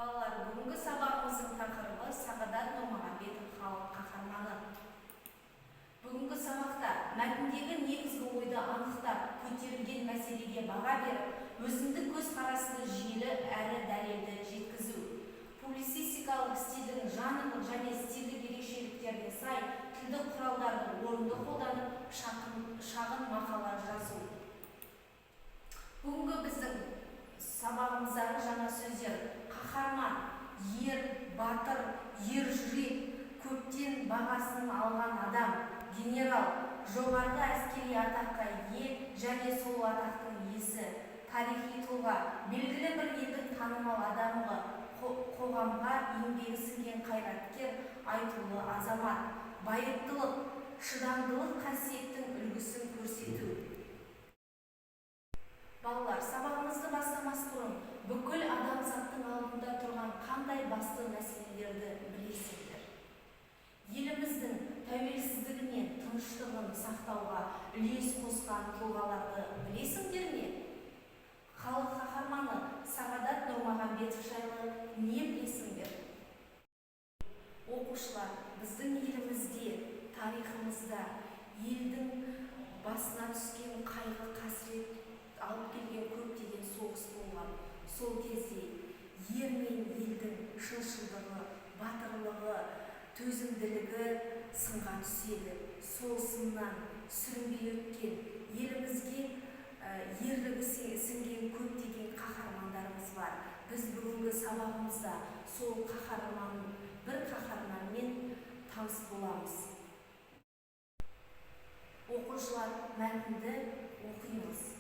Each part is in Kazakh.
Балалар, бүгінгі сабағымыздың тақырыбы Сағадат Нұрмағамбетов халық қаһарманы. Бүгінгі сабақта мәтіндегі негізгі ойды анықтап, көтерілген мәселеге баға беріп, өзіндік көзқарасты жүйелі әрі дәлелді жеткізу. Публицистикалық стильдің жанрлық және стильдік ерекшеліктеріне сай тілдік құралдарды орынды қолданып, шағын мақала жазу. Бүгінгі біздің сабағымыздағы жаңа сөздер: қаһарман, ер, батыр, ер жүрек, көптен бағасын алған адам, генерал, жоғарғы әскери атаққа ие және сол атақтың иесі, тарихи тұлға, белгілі бір елдің танымал адамы, қоғамға еңбегі сіңген қайраткер, айтулы азамат, байыптылық, шыдамдылық қасиеттің үлгісін көрсету. Балалар, сабағымызды бастамас бұрын бүкіл адамзаттың алдында тұрған қандай басты мәселелерді білесіңдер? Еліміздің тәуелсіздігі мен тыныштығын сақтауға үлес қосқан тұлғаларды білесіңдер ме? Халық қаһарманы Сағадат Нұрмағамбетов жайлы не білесіңдер? Оқушылар, біздің елімізде, тарихымызда елдің басына түскен қайғы қасірет алып келген көптеген соғыс болған. Сол кезде ер мен елдің шыншылдығы, батырлығы, төзімділігі сынға түседі. Сол сыннан сүрінбей өткен, елімізге ерлігі сіңген көптеген қаһармандарымыз бар. Біз бүгінгі сабағымызда сол бір қаһарманмен таныс боламыз. Оқушылар, мәтінді оқимыз.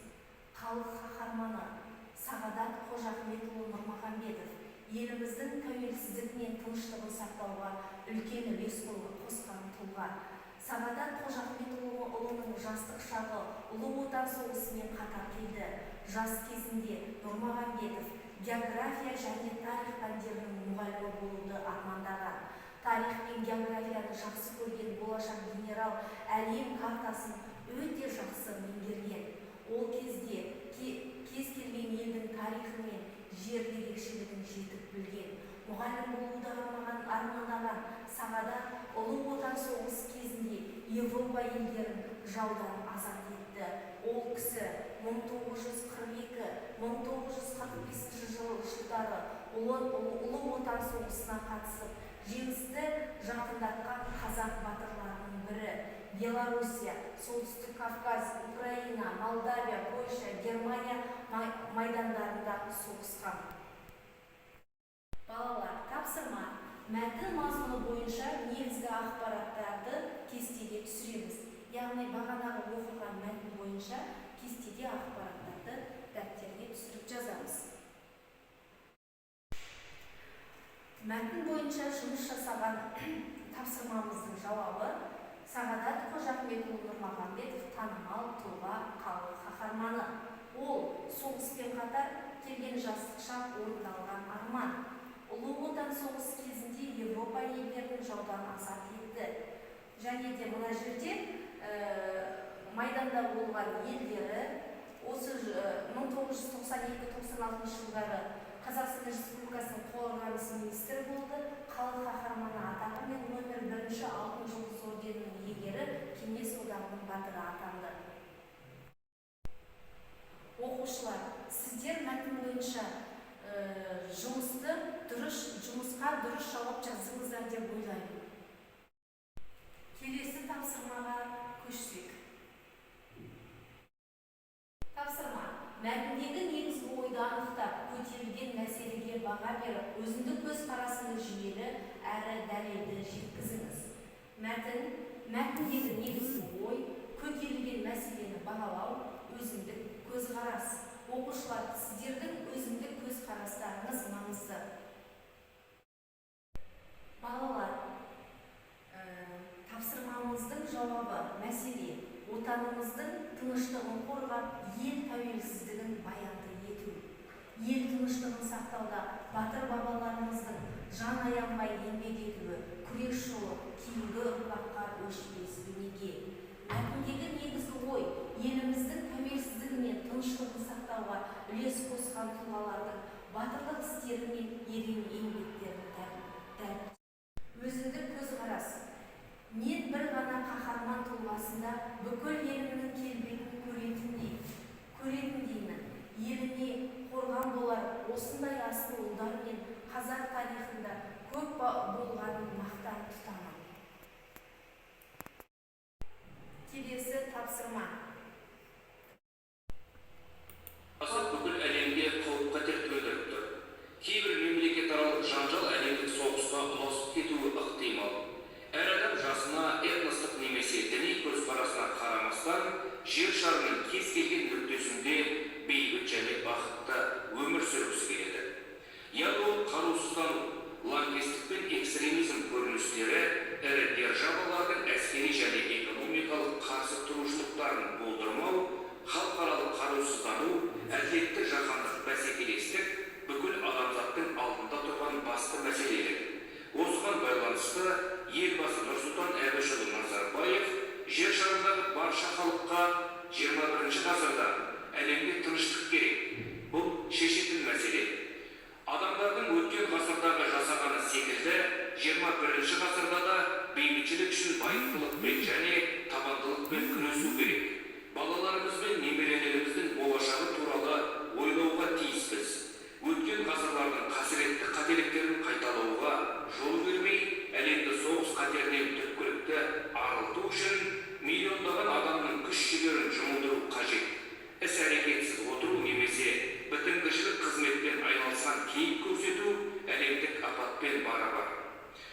Халық қаһарманы Сағадат Қожахметұлы Нұрмағамбетов еліміздің тәуелсіздігі мен тыныштығын сақтауға үлкен үлес қосқан тұлға. Сағадат Қожахметұлының жастық шағы Ұлы Отан соғысымен қатар келді. Жас кезінде Нұрмағамбетов география және тарих пәндерінің мұғалімі болуды армандаған. Тарих пен географияны жақсы көрген болашақ генерал әлем картасын өте жақсы меңгерген. Ол кезде кез келген елдің тарихы мен жер ерекшелігін жетік білген. Мұғалім болуды армандаған Сағадат Ұлы Отан соғысы кезінде Европа елдерін жаудан азат етті. Ол кісі 1942-1945 жылдары Ұлы Отан соғысына қатысып, жеңісті жақындатқан қазақ батырларының бірі. Белоруссия, Солтүстік Кавказ, Украина, Молдавия, Польша, Германия майдандарында соғысқан. Балалар, тапсырма: мәтін мазмұны бойынша негізгі ақпараттарды кестеге түсіреміз. Яғни бағанағы оқыған мәтін бойынша кестеге ақпараттарды дәптерге түсіріп жазамыз. Мәтін бойынша жұмыс жасаған тапсырмамыздың жауабы: Сағадат Қожахметұлы Нұрмағамбетов танымал тұлға, халық қаһарманы. Ол соғыспен қатар келген жастық шақ орындалған арман. Ұлы Отан соғысы кезінде Европа елдерін жаудан азат етті. Және де мына жерде майданда болған елдері осы 1992-96 жылдары Қазақстан Республикасының қорғаныс министрі болды. Халық қаһарманы атағы мен нөмір 1 алтын жұлдыз орденінің иегері, Кеңес одағының батыры атанды. Оқушылар, сіздер мәтін бойынша жұмысқа дұрыс жауап жаздыңыздар деп ойлаймын. Келесі тапсырмаға көшсек. Тапсырма: мәтіндегі негізгі ойды анықтап, көтерілген мәселеге баға беріп, өзіндік көзқарасының жүйелі әрі дәлелді жеткізіңіз. Мәтіндегі негізгі ой, көтерілген мәселені бағалау, өзіндік көзқарас. Оқушылар, сіздердің өзіндік көзқарастарыңыз маңызды. Балалар, тапсырмамыздың жауабы: мәселе отанымыздың тыныштығын қорғап, ел тәуелсіздігін баянды ету. Ел тыныштығын сақтауда батыр бабаларымыздың жан аянбай еңбек етуі, күрес жолы кейінгі ұрпаққа өшпес өнеге. Мәтіндегі негізгі ой, еліміздің тәуелсіздігі мен тыныштығын сақтауға үлес қосқан тұлғалардың батырлық істері мен ерен еңбектерін өзіндік көзқарас. Мен бір ғана қаһарман тұлғасында бүкіл елімнің келбетін көретіндеймін. Еліне қорған болар осындай асыл ұлдар мен қазақ тарихында көп болғанын мақтан тұтамын. Келесі тапсырма. Бүкіл әлемге қауіп-қатер төндіріп тұр. Кейбір мемлекетаралық жанжал әлемдік соғысқа ұласып кетуі ықтимал. Әр адам жасына, этностық немесе діни көзқарасына қарамастан, жер шарының кез келген нүктесінде бейбіт және бақытты өмір сүргісі келеді. Ядролық қарусыздану, лаңкестік пен экстремизм көріністері ірі державалардың әскери және экономикалық қарсы тұрушылықтарын болдырмау, халықаралық қарусыздану, әділетті жаһандық бәсекелестік бүкіл адамзаттың алдында тұрған басты мәселелер. Осыған байланысты елбасы Нұрсұлтан Әбішұлы Назарбаев жер шарындағы барша халыққа 21 ғасырда әлемге тыныштық керек. Бұл шешетін мәселе. Адамдардың өткен ғасырдағы жасағаны секілді 21 ғасырда да бейбітшілік үшін байыптылықпен және табандылықпен күресу керек. Балаларымыз бен немерелеріміздің болашағы туралы ойлауға тиіспіз. Өткен ғасырлардың қасіретті қателіктерін қайталауға жол бермей, әлемді соғыс қатерінен түпкілікті арылту үшін миллиондаған адамның күш-жігерін жұмылдыру қажет. Іс-әрекетсіз отыру немесе бітімгершілік қызметпен айналысқан кейіп көрсету әлемдік апатпен барабар.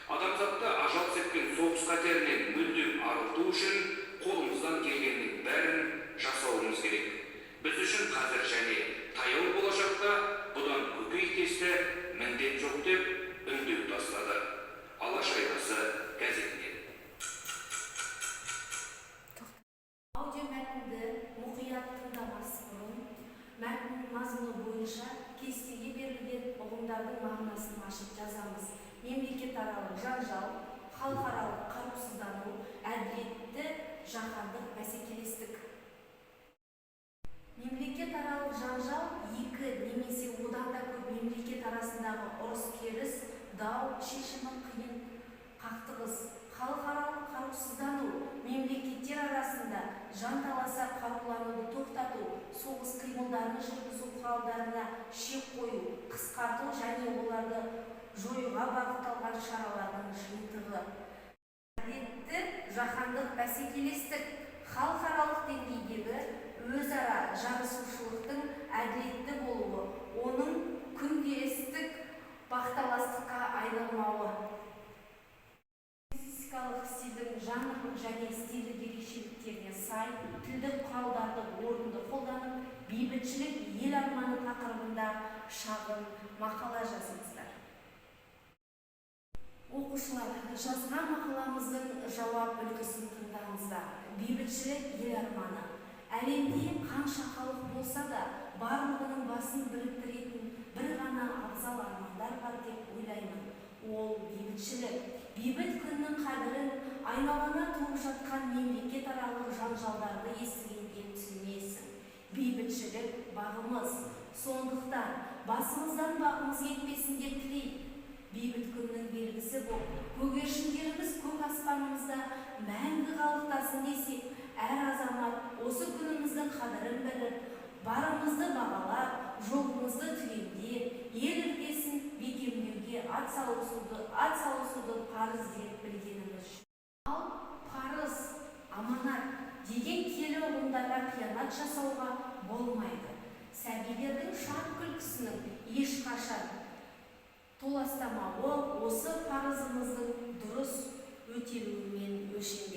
Адамзатты ажал сепкен соғыс қатерінен мүлдем арылту үшін қолымыздан келгеннің бәрін жасауымыз керек. Біз үшін қазір және таяу болашақта бұдан көкейтесті міндет жоқ деп үндеу тастады. Алаш Айнасы газетінен. Аудио мәтінді мұқият тыңдамас бұрын мәтіннің мазмұны бойынша кестеге берілген ұғымдардың мағынасын ашып жазамыз. Мемлекетаралық жанжал, халықаралық қарусыздану, әділетті жаһандық бәсекелестік. Мемлекетаралық жанжал екі немесе одан да көп мемлекет арасындағы ұрыс-керіс, дау шешімі қиын қақтығыс. Халықаралық қарусыздану, мемлекеттер арасында жанталаса қарулануды тоқтату, соғыс қимылдарын жүргізу құралдарына шек қою, қысқарту және оларды жоюға бағытталған шаралардың жиынтығы. Әділетті жаһандық бәсекелестік, халықаралық деңгейдегі өзара жарысушылықтың әділетті болуы, оның күнкерістік бақталастыққа айналмауы. Лингвистикалық стильдің жанрлық және стильдік ерекшеліктеріне сай тілдік құралдарды орынды қолданып, бейбітшілік ел арманы тақырыбында шағын мақала жазыңыздар. Оқушылар, жазған мақаламыздың жауап үлгісін тыңдаңыздар. Бейбітшілік ел арманы. Әлемде қанша халық болса да, барлығының басын біріктіретін бір ғана абзал армандар бар деп ойлаймын. Ол бейбітшілік. Бейбіт күннің қадірін айналана туып жатқан мемлекетаралық жанжалдарды естігенде түсінесің. Бейбітшілік бағымыз. Сондықтан басымыздан бағымыз кетпесін деп тілеймін. Бейбіт күннің белгісі бұл. Көгершіндеріміз көк аспанымызда мәңгі қалықтасын десек, әр азамат осы күніміздің қадірін біліп, барымызды бағалап, жоғымызды түгендеп, ел іргесін бекемдеуге атсалысуды парыз деп білгеніміз. Ал парыз, аманат деген келі ұғымдарға қиянат жасауға болмайды. Сәбилердің шат күлкісінің ешқашан толастамауы осы парызымыздың дұрыс өтелуімен өлшенеді.